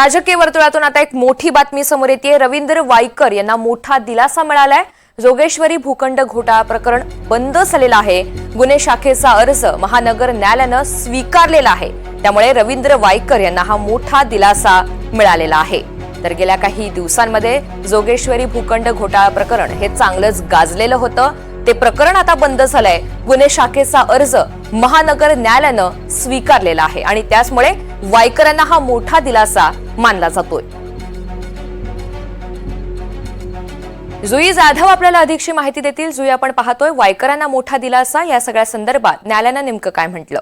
राजकीय वर्तुळातून आता एक मोठी बातमी समोर येते। रवींद्र वायकर यांना मोठा दिलासा मिळालाय। जोगेश्वरी भूखंड घोटाळा प्रकरण बंद झालेलं आहे। गुन्हे शाखेचा अर्ज महानगर न्यायालयानं स्वीकारलेला आहे। त्यामुळे रवींद्र वायकर यांना हा मोठा दिलासा मिळालेला आहे। तर गेल्या काही दिवसांमध्ये जोगेश्वरी भूखंड घोटाळा प्रकरण हे चांगलंच गाजलेलं होतं। ते प्रकरण आता बंद झालंय। गुन्हे शाखेचा अर्ज महानगर न्यायालयानं स्वीकारलेला आहे आणि त्यामुळे वायकरांना हा मोठा दिलासा मानला जातोय। जुई जाधव आपल्याला अधिकची माहिती देतील। जुई, आपण पाहतोय वायकरांना मोठा दिलासा, या सगळ्या संदर्भात न्यायालयानं नेमकं काय म्हटलं?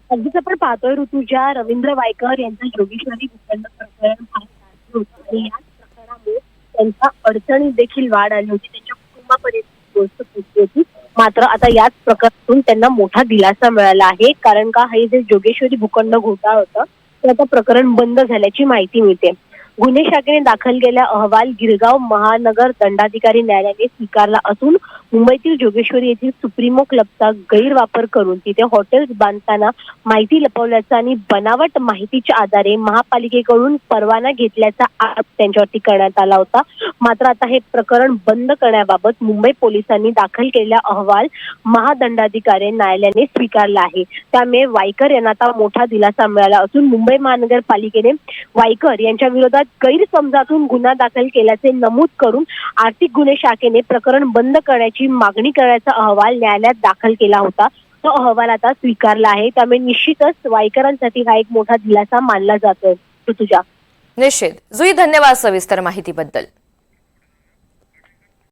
अगदीच आपण पाहतोय ऋतुजा, रवींद्र वायकर यांचं जोगेश्वरी भूखंड प्रकरण आणि याच प्रकरणामुळे त्यांच्या अडचणीत देखील वाढ आली होती। त्यांच्या कुटुंबापर्यंत गोष्ट पोहोचली होती। मात्र आता याच प्रकरणातून त्यांना मोठा दिलासा मिळाला आहे, कारण का हे जे जोगेश्वरी भूखंड घोटाळा होता ते आता प्रकरण बंद झाल्याची माहिती मिळते। गुन्हे शाखेने दाखल केलेला अहवाल गिरगाव महानगर दंडाधिकारी न्यायालयाने स्वीकारला असून मुंबईतील जोगेश्वरी येथील सुप्रीमो क्लबचा गैरवापर करून तिथे हॉटेल्स बांधताना माहिती लपवल्याचा आणि बनावट माहितीच्या आधारे महापालिकेकडून परवाना घेतल्याचा आरोप त्यांच्यावरती करण्यात आला होता। मात्र आता हे प्रकरण बंद करण्याबाबत मुंबई पोलिसांनी दाखल केलेला अहवाल महादंडाधिकारी न्यायालयाने स्वीकारला आहे। त्यामुळे वायकर यांना आता मोठा दिलासा मिळाला असून मुंबई महानगरपालिकेने वायकर यांच्या विरोधात गैरसमजातून गुन्हा दाखल केल्याचे नमूद करून आर्थिक गुन्हे शाखेने प्रकरण बंद करण्याची मागणी करण्याचा अहवाल न्यायालयात दाखल केला होता। तो अहवाल आता स्वीकारला आहे। त्यामुळे निश्चितच वायकरांसाठी हा एक मोठा दिलासा मानला जातोय। ऋतुजा, निश्चित। जुई, धन्यवाद सविस्तर माहितीबद्दल।